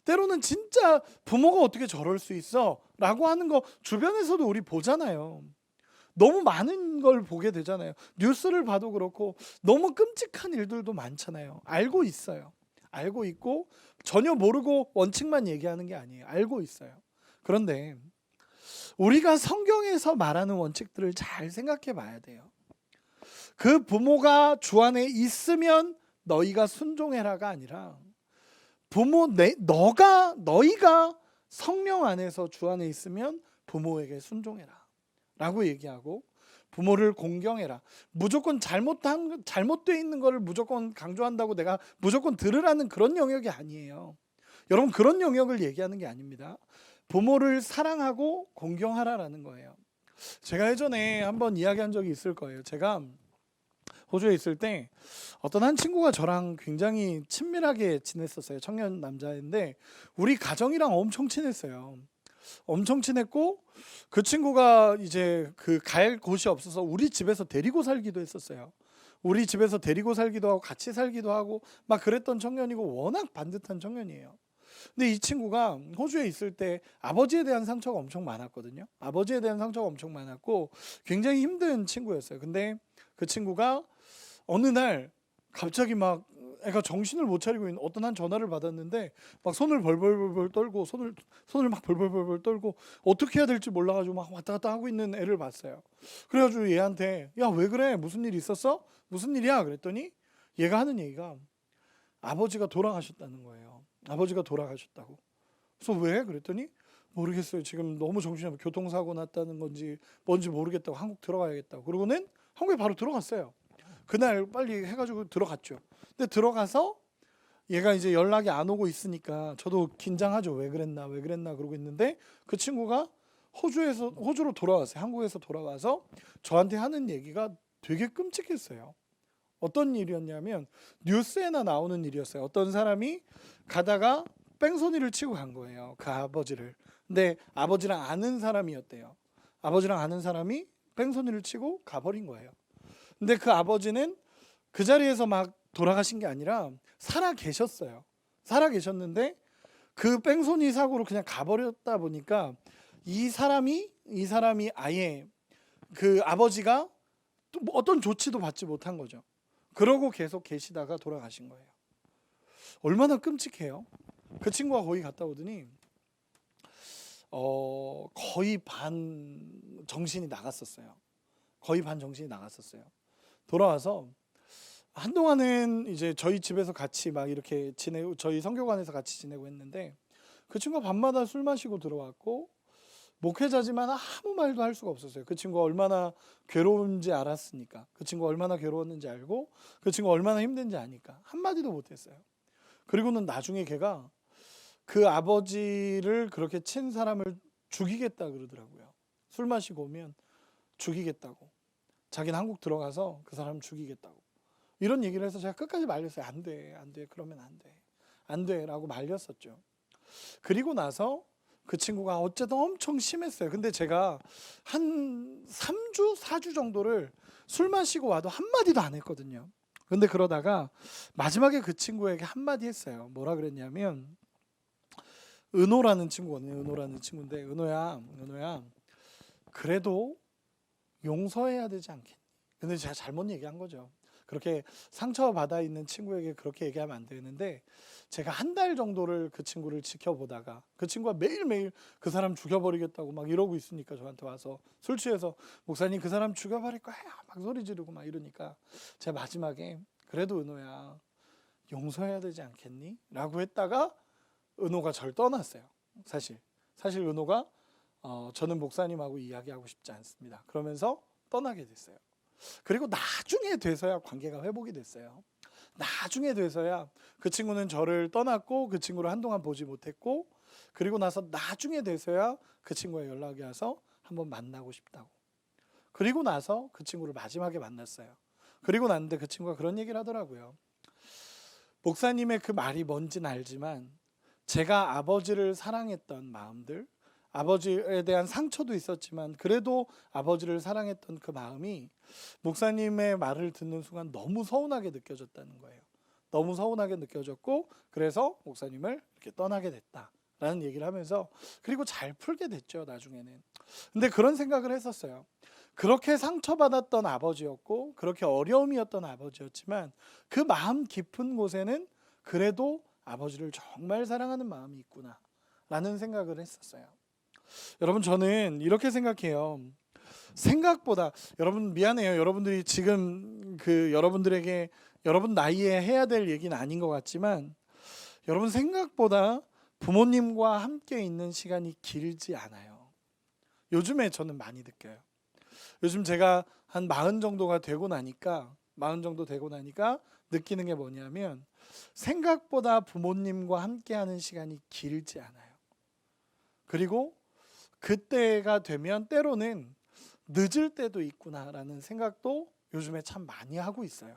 때로는 진짜 부모가 어떻게 저럴 수 있어? 라고 하는 거 주변에서도 우리 보잖아요. 너무 많은 걸 보게 되잖아요. 뉴스를 봐도 그렇고 너무 끔찍한 일들도 많잖아요. 알고 있어요. 알고 있고 전혀 모르고 원칙만 얘기하는 게 아니에요. 알고 있어요. 그런데 우리가 성경에서 말하는 원칙들을 잘 생각해 봐야 돼요. 그 부모가 주 안에 있으면 너희가 순종해라가 아니라 너희가 성령 안에서 주 안에 있으면 부모에게 순종해라 라고 얘기하고 부모를 공경해라. 무조건 잘못되어 있는 것을 무조건 강조한다고 내가 무조건 들으라는 그런 영역이 아니에요. 여러분, 그런 영역을 얘기하는 게 아닙니다. 부모를 사랑하고 공경하라라는 거예요. 제가 예전에 한번 이야기한 적이 있을 거예요. 제가 호주에 있을 때 어떤 한 친구가 저랑 굉장히 친밀하게 지냈었어요. 청년 남자인데 우리 가정이랑 엄청 친했어요. 엄청 친했고 그 친구가 이제 그 갈 곳이 없어서 우리 집에서 데리고 살기도 했었어요. 우리 집에서 데리고 살기도 하고 같이 살기도 하고 막 그랬던 청년이고 워낙 반듯한 청년이에요. 근데 이 친구가 호주에 있을 때 아버지에 대한 상처가 엄청 많았거든요. 아버지에 대한 상처가 엄청 많았고 굉장히 힘든 친구였어요. 근데 그 친구가 어느 날 갑자기 막 애가 정신을 못 차리고 있는 어떤 한 전화를 받았는데 막 손을 벌벌벌 떨고 손을 막 벌벌벌 떨고 어떻게 해야 될지 몰라가지고 막 왔다 갔다 하고 있는 애를 봤어요. 그래가지고 얘한테 야, 왜 그래? 무슨 일 있었어? 무슨 일이야? 그랬더니 얘가 하는 얘기가 아버지가 돌아가셨다는 거예요. 아버지가 돌아가셨다고. 그래서 왜? 그랬더니 모르겠어요. 지금 너무 정신이 없어. 교통사고 났다는 건지 뭔지 모르겠다고 한국 들어가야겠다고. 그러고는 한국에 바로 들어갔어요. 그날 빨리 해가지고 들어갔죠. 근데 들어가서 얘가 이제 연락이 안 오고 있으니까 저도 긴장하죠. 왜 그랬나 그러고 있는데 그 친구가 호주로 돌아왔어요. 한국에서 돌아와서 저한테 하는 얘기가 되게 끔찍했어요. 어떤 일이었냐면 뉴스에나 나오는 일이었어요. 어떤 사람이 가다가 뺑소니를 치고 간 거예요. 그 아버지를. 근데 아버지랑 아는 사람이었대요. 아버지랑 아는 사람이 뺑소니를 치고 가버린 거예요. 근데 그 아버지는 그 자리에서 막 돌아가신 게 아니라 살아 계셨어요. 살아 계셨는데 그 뺑소니 사고로 그냥 가버렸다 보니까 이 사람이 아예 그 아버지가 또 어떤 조치도 받지 못한 거죠. 그러고 계속 계시다가 돌아가신 거예요. 얼마나 끔찍해요. 그 친구가 거기 갔다 오더니 거의 반 정신이 나갔었어요. 거의 반 정신이 나갔었어요. 돌아와서 한동안은 이제 저희 집에서 같이 막 이렇게 지내고 저희 성교관에서 같이 지내고 했는데 그 친구가 밤마다 술 마시고 들어왔고 목회자지만 아무 말도 할 수가 없었어요. 그 친구가 얼마나 괴로운지 알았으니까. 그 친구가 얼마나 괴로웠는지 알고 그 친구가 얼마나 힘든지 아니까 한마디도 못했어요. 그리고는 나중에 걔가 그 아버지를 그렇게 친 사람을 죽이겠다 그러더라고요. 술 마시고 오면 죽이겠다고. 자기는 한국 들어가서 그 사람 죽이겠다고. 이런 얘기를 해서 제가 끝까지 말렸어요. 안 돼. 그러면 안 돼. 안 돼. 라고 말렸었죠. 그리고 나서 그 친구가 어쨌든 엄청 심했어요. 근데 제가 한 3주, 4주 정도를 술 마시고 와도 한마디도 안 했거든요. 근데 그러다가 마지막에 그 친구에게 한마디 했어요. 뭐라 그랬냐면 은호라는 친구거든요. 은호라는 친구인데 은호야 그래도 용서해야 되지 않겠니? 근데 제가 잘못 얘기한 거죠. 그렇게 상처받아 있는 친구에게 그렇게 얘기하면 안 되는데 제가 한 달 정도를 그 친구를 지켜보다가 그 친구가 매일매일 그 사람 죽여버리겠다고 막 이러고 있으니까 저한테 와서 술 취해서 목사님 그 사람 죽여버릴 거야 막 소리 지르고 막 이러니까 제가 마지막에 그래도 은호야 용서해야 되지 않겠니? 라고 했다가 은호가 절 떠났어요. 사실 은호가 저는 목사님하고 이야기하고 싶지 않습니다. 그러면서 떠나게 됐어요. 그리고 나중에 돼서야 관계가 회복이 됐어요. 나중에 돼서야 그 친구는 저를 떠났고 그 친구를 한동안 보지 못했고 그리고 나서 나중에 돼서야 그 친구가 연락이 와서 한번 만나고 싶다고. 그리고 나서 그 친구를 마지막에 만났어요. 그리고 났는데 그 친구가 그런 얘기를 하더라고요. 목사님의 그 말이 뭔지는 알지만 제가 아버지를 사랑했던 마음들, 아버지에 대한 상처도 있었지만 그래도 아버지를 사랑했던 그 마음이 목사님의 말을 듣는 순간 너무 서운하게 느껴졌다는 거예요. 너무 서운하게 느껴졌고 그래서 목사님을 이렇게 떠나게 됐다라는 얘기를 하면서, 그리고 잘 풀게 됐죠 나중에는. 근데 그런 생각을 했었어요. 그렇게 상처받았던 아버지였고 그렇게 어려움이었던 아버지였지만 그 마음 깊은 곳에는 그래도 아버지를 정말 사랑하는 마음이 있구나 라는 생각을 했었어요. 여러분, 저는 이렇게 생각해요. 생각보다, 여러분 미안해요, 여러분들이 지금 여러분들에게 여러분 나이에 해야 될 얘기는 아닌 것 같지만, 여러분 생각보다 부모님과 함께 있는 시간이 길지 않아요. 요즘에 저는 많이 느껴요. 요즘 제가 한 40 정도가 되고 나니까 40 정도 되고 나니까 느끼는 게 뭐냐면, 생각보다 부모님과 함께하는 시간이 길지 않아요. 그리고 그때가 되면 때로는 늦을 때도 있구나라는 생각도 요즘에 참 많이 하고 있어요.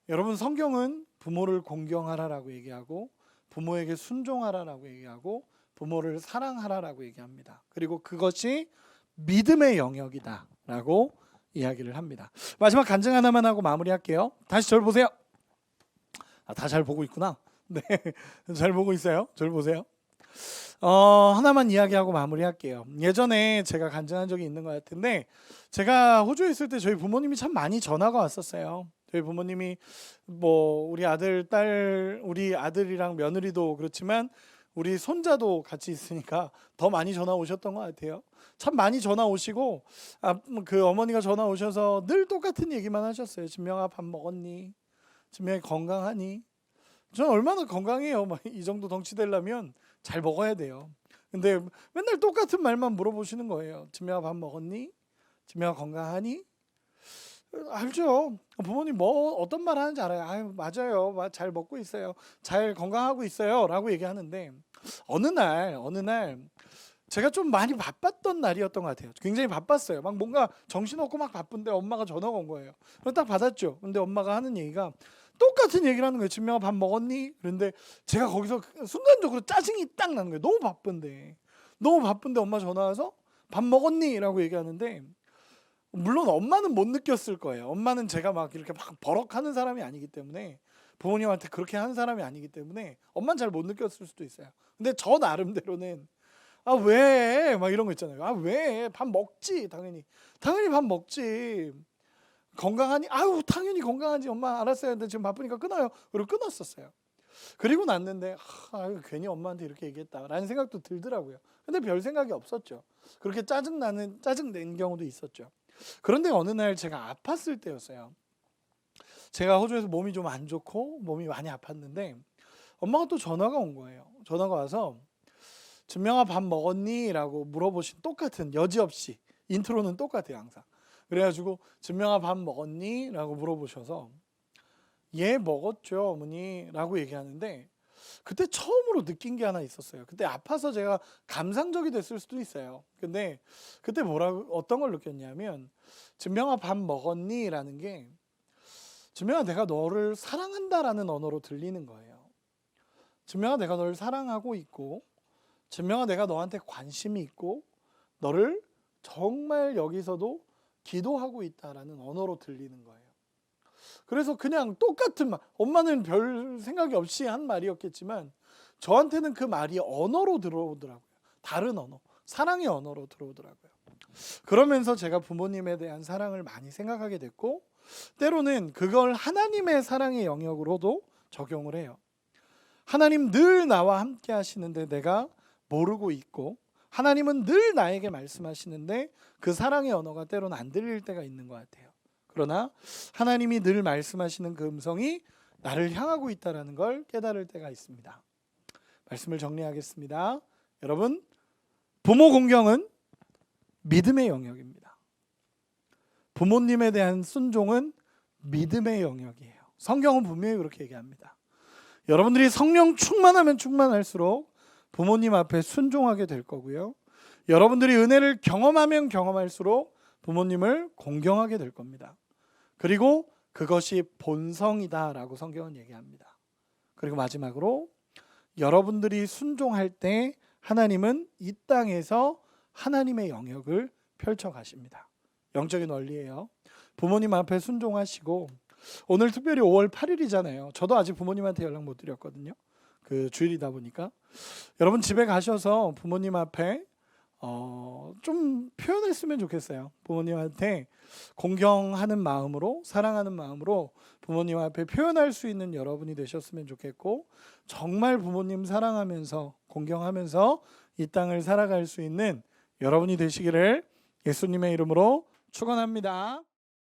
여러분, 성경은 부모를 공경하라라고 얘기하고 부모에게 순종하라라고 얘기하고 부모를 사랑하라라고 얘기합니다. 그리고 그것이 믿음의 영역이다라고 이야기를 합니다. 마지막 간증 하나만 하고 마무리할게요. 다시 저를 보세요. 다 잘 보고 있구나. 네, 잘 보고 있어요. 저를 보세요. 하나만 이야기하고 마무리할게요. 예전에 제가 간증한 적이 있는 것 같은데, 제가 호주에 있을 때 저희 부모님이 참 많이 전화가 왔었어요. 저희 부모님이 우리 아들, 딸, 우리 아들이랑 며느리도 그렇지만 우리 손자도 같이 있으니까 더 많이 전화 오셨던 것 같아요. 참 많이 전화 오시고, 그 어머니가 전화 오셔서 늘 똑같은 얘기만 하셨어요. 진명아, 밥 먹었니? 진명이 건강하니? 저는 얼마나 건강해요. 이 정도 덩치 되려면 잘 먹어야 돼요. 근데 맨날 똑같은 말만 물어보시는 거예요. 진명아, 밥 먹었니? 진명아, 건강하니? 알죠. 부모님 어떤 말 하는지 알아요. 아유, 맞아요. 잘 먹고 있어요. 잘 건강하고 있어요. 라고 얘기하는데, 어느 날 제가 좀 많이 바빴던 날이었던 것 같아요. 굉장히 바빴어요. 뭔가 정신없고 바쁜데 엄마가 전화가 온 거예요. 그래서 딱 받았죠. 근데 엄마가 하는 얘기가 똑같은 얘기를 하는 거예요. 진명아, 밥 먹었니? 그런데 제가 거기서 순간적으로 짜증이 딱 나는 거예요. 너무 바쁜데 엄마 전화 와서 밥 먹었니? 라고 얘기하는데, 물론 엄마는 못 느꼈을 거예요. 엄마는 제가 이렇게 버럭하는 사람이 아니기 때문에, 부모님한테 그렇게 하는 사람이 아니기 때문에 엄마는 잘 못 느꼈을 수도 있어요. 근데 저 나름대로는 왜? 이런 거 있잖아요. 왜? 밥 먹지. 당연히 밥 먹지. 건강하니? 아유, 당연히 건강하지. 엄마 알았어요. 근데 지금 바쁘니까 끊어요. 그리고 끊었었어요. 그리고 났는데 괜히 엄마한테 이렇게 얘기했다라는 생각도 들더라고요. 근데 별 생각이 없었죠. 그렇게 짜증낸 경우도 있었죠. 그런데 어느 날 제가 아팠을 때였어요. 제가 호주에서 몸이 좀 안 좋고 몸이 많이 아팠는데 엄마가 또 전화가 온 거예요. 전화가 와서 진명아, 밥 먹었니? 라고 물어보신, 똑같은, 여지없이 인트로는 똑같아요 항상. 그래가지고 진명아, 밥 먹었니? 라고 물어보셔서 예, 먹었죠 어머니 라고 얘기하는데, 그때 처음으로 느낀 게 하나 있었어요. 그때 아파서 제가 감상적이 됐을 수도 있어요. 근데 그때 어떤 걸 느꼈냐면, 진명아, 밥 먹었니? 라는 게 진명아, 내가 너를 사랑한다라는 언어로 들리는 거예요. 진명아, 내가 너를 사랑하고 있고, 진명아, 내가 너한테 관심이 있고 너를 정말 여기서도 기도하고 있다라는 언어로 들리는 거예요. 그래서 그냥 똑같은 말, 엄마는 별 생각이 없이 한 말이었겠지만 저한테는 그 말이 언어로 들어오더라고요. 다른 언어, 사랑의 언어로 들어오더라고요. 그러면서 제가 부모님에 대한 사랑을 많이 생각하게 됐고, 때로는 그걸 하나님의 사랑의 영역으로도 적용을 해요. 하나님 늘 나와 함께 하시는데 내가 모르고 있고, 하나님은 늘 나에게 말씀하시는데 그 사랑의 언어가 때로는 안 들릴 때가 있는 것 같아요. 그러나 하나님이 늘 말씀하시는 그 음성이 나를 향하고 있다는 걸 깨달을 때가 있습니다. 말씀을 정리하겠습니다. 여러분, 부모 공경은 믿음의 영역입니다. 부모님에 대한 순종은 믿음의 영역이에요. 성경은 분명히 그렇게 얘기합니다. 여러분들이 성령 충만하면 충만할수록 부모님 앞에 순종하게 될 거고요. 여러분들이 은혜를 경험하면 경험할수록 부모님을 공경하게 될 겁니다. 그리고 그것이 본성이다라고 성경은 얘기합니다. 그리고 마지막으로 여러분들이 순종할 때 하나님은 이 땅에서 하나님의 영역을 펼쳐 가십니다. 영적인 원리예요. 부모님 앞에 순종하시고, 오늘 특별히 5월 8일이잖아요. 저도 아직 부모님한테 연락 못 드렸거든요. 그 주일이다 보니까. 여러분 집에 가셔서 부모님 앞에 좀 표현했으면 좋겠어요. 부모님한테 공경하는 마음으로, 사랑하는 마음으로 부모님 앞에 표현할 수 있는 여러분이 되셨으면 좋겠고, 정말 부모님 사랑하면서 공경하면서 이 땅을 살아갈 수 있는 여러분이 되시기를 예수님의 이름으로 축원합니다.